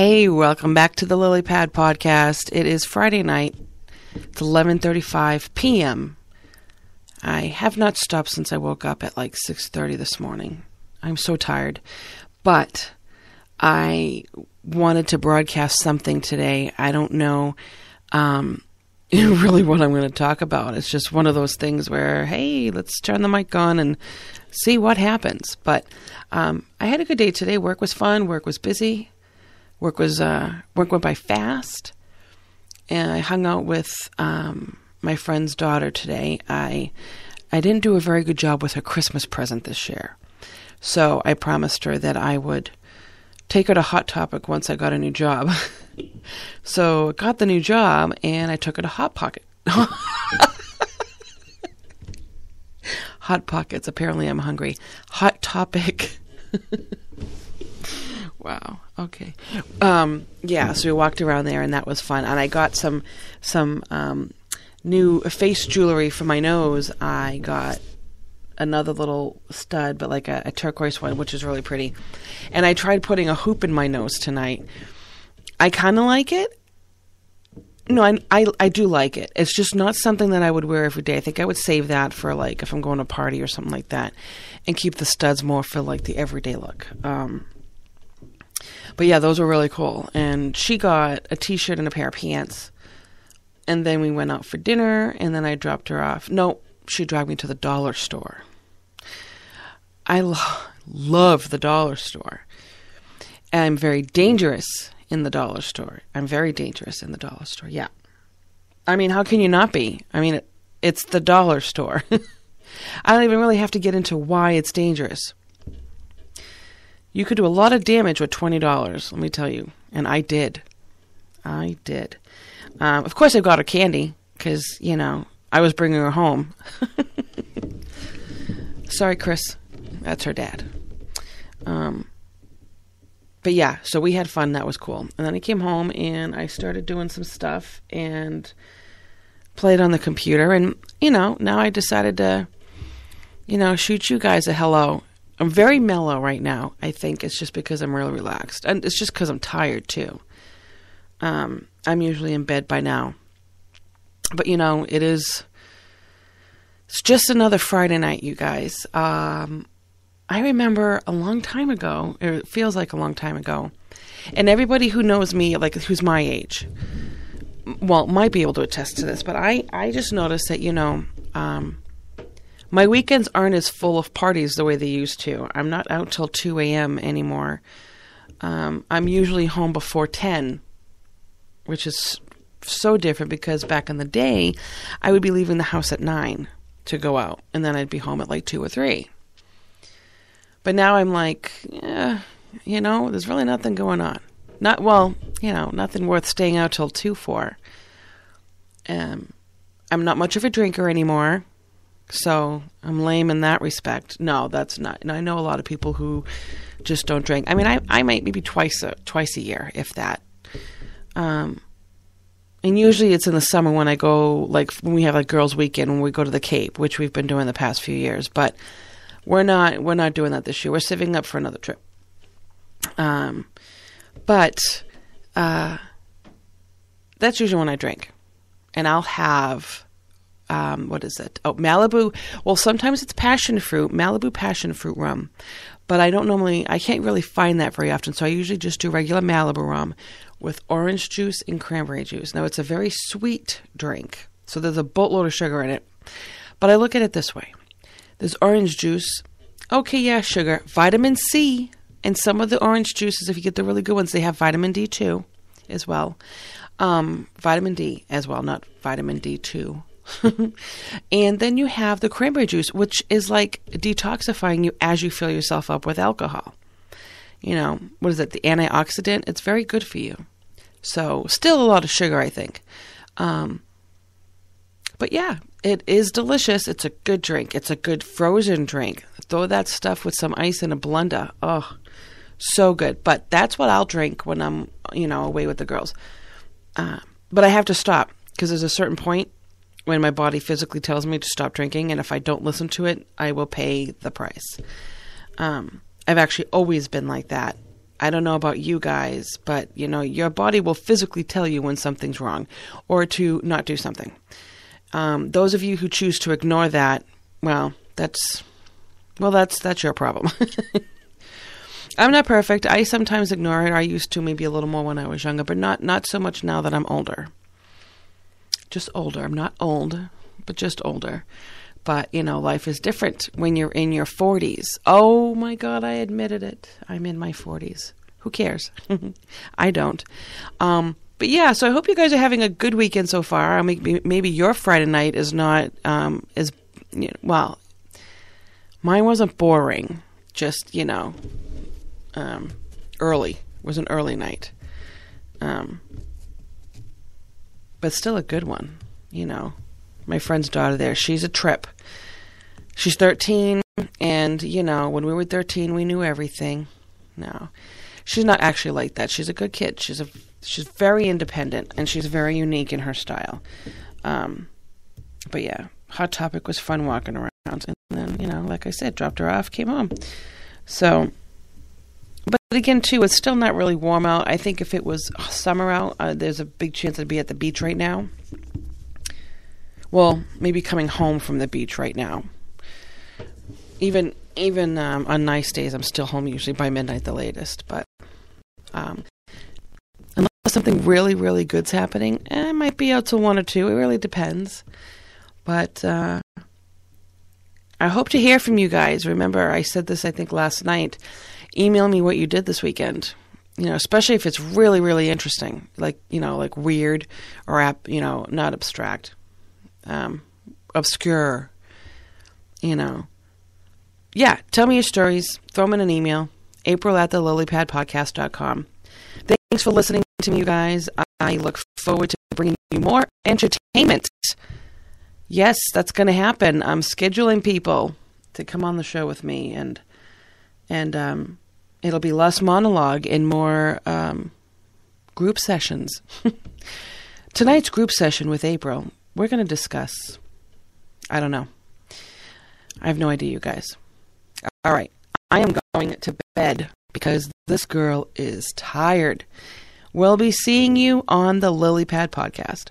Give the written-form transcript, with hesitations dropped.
Hey, welcome back to the Lily Pad podcast. It is Friday night. It's 11:35 p.m. I have not stopped since I woke up at like 6:30 this morning. I'm so tired. But I wanted to broadcast something today. I don't know really what I'm going to talk about. It's just one of those things where, hey, let's turn the mic on and see what happens. But I had a good day today. Work was fun. Work was busy. Work went by fast, and I hung out with my friend's daughter today. I didn't do a very good job with her Christmas present this year, so I promised her that I would take her to Hot Topic once I got a new job. So I got the new job, and I took her to Hot Pocket. Hot Pockets. Apparently, I'm hungry. Hot Topic. Wow. Okay. Yeah, so we walked around there and that was fun. And I got some new face jewelry for my nose. I got another little stud, but like a turquoise one, which is really pretty. And I tried putting a hoop in my nose tonight. I kind of like it. No, I do like it. It's just not something that I would wear every day. I think I would save that for like if I'm going to a party or something like that and keep the studs more for like the everyday look. But yeah, those were really cool. And she got a t-shirt and a pair of pants. And then we went out for dinner, and then I dropped her off. No, she dragged me to the dollar store. I love the dollar store. And I'm very dangerous in the dollar store. Yeah. I mean, how can you not be? I mean, it's the dollar store. I don't even really have to get into why it's dangerous. You could do a lot of damage with $20, let me tell you. And I did. Of course, I got her candy because, you know, I was bringing her home. Sorry, Chris. That's her dad. But yeah, so we had fun. That was cool. And then I came home and I started doing some stuff and played on the computer. And, you know, now I decided to, you know, shoot you guys a hello. I'm very mellow right now. I think it's just because I'm really relaxed. And it's just because I'm tired, too. I'm usually in bed by now. But, you know, it's just another Friday night, you guys. I remember a long time ago, or it feels like a long time ago, and everybody who knows me, like who's my age, well, might be able to attest to this, but I just noticed that, you know, my weekends aren't as full of parties the way they used to. I'm not out till 2 a.m. anymore. I'm usually home before 10, which is so different because back in the day, I would be leaving the house at 9 to go out, and then I'd be home at like 2 or 3. But now I'm like, yeah, you know, there's really nothing going on. Nothing worth staying out till 2 for. I'm not much of a drinker anymore. So I'm lame in that respect. No, that's not. And I know a lot of people who just don't drink. I mean, I might maybe twice a year, if that. And usually it's in the summer when I go, like when we have like girls' weekend, when we go to the Cape, which we've been doing the past few years. But we're not doing that this year. We're saving up for another trip. But that's usually when I drink, and I'll have. What is it? Oh, Malibu. Well, sometimes it's Malibu passion fruit rum, but I can't really find that very often. So I usually just do regular Malibu rum with orange juice and cranberry juice. Now it's a very sweet drink, so there's a boatload of sugar in it, but I look at it this way. There's orange juice. Okay, yeah, sugar, vitamin C, and some of the orange juices, if you get the really good ones, they have vitamin D too, as well. Vitamin D as well, not vitamin D2. And then you have the cranberry juice, which is like detoxifying you as you fill yourself up with alcohol. You know, what is it? The antioxidant. It's very good for you. So still a lot of sugar, I think. But yeah, it is delicious. It's a good drink. It's a good frozen drink. Throw that stuff with some ice in a blender. Oh, so good. But that's what I'll drink when I'm, you know, away with the girls. But I have to stop because there's a certain point when my body physically tells me to stop drinking, and if I don't listen to it, I will pay the price. I've actually always been like that. I don't know about you guys, but, your body will physically tell you when something's wrong or to not do something. Those of you who choose to ignore that, that's your problem. I'm not perfect. I sometimes ignore it. I used to, maybe a little more when I was younger, but not so much now that I'm older. Just older. I'm not old, but just older. But, life is different when you're in your 40s. Oh, my God, I admitted it. I'm in my 40s. Who cares? I don't. But yeah, so I hope you guys are having a good weekend so far. Maybe your Friday night is not mine wasn't boring. Just, early. It was an early night. But still a good one, My friend's daughter there, she's a trip. She's 13, and, when we were 13, we knew everything. No, she's not actually like that. She's a good kid. She's very independent, and she's very unique in her style. But yeah, Hot Topic was fun walking around, and then, like I said, dropped her off, came home. So, but again, too, it's still not really warm out. I think if it was summer out, there's a big chance I'd be at the beach right now. Well, maybe coming home from the beach right now. Even on nice days, I'm still home usually by midnight the latest. But unless something really, really good's happening, I might be out till 1 or 2. It really depends. But I hope to hear from you guys. Remember, I said this, I think, last night. Email me what you did this weekend. Especially if it's really, really interesting. Like weird or, not abstract. Obscure. Yeah, tell me your stories. Throw them in an email. April@thelilypadpodcast.com. Thanks for listening to me, you guys. I look forward to bringing you more entertainment. Yes, that's going to happen. I'm scheduling people to come on the show with me, and it'll be less monologue and more group sessions. Tonight's group session with April, we're going to discuss, I don't know. I have no idea, you guys. All right. I am going to bed because this girl is tired. We'll be seeing you on the Lily Pad podcast.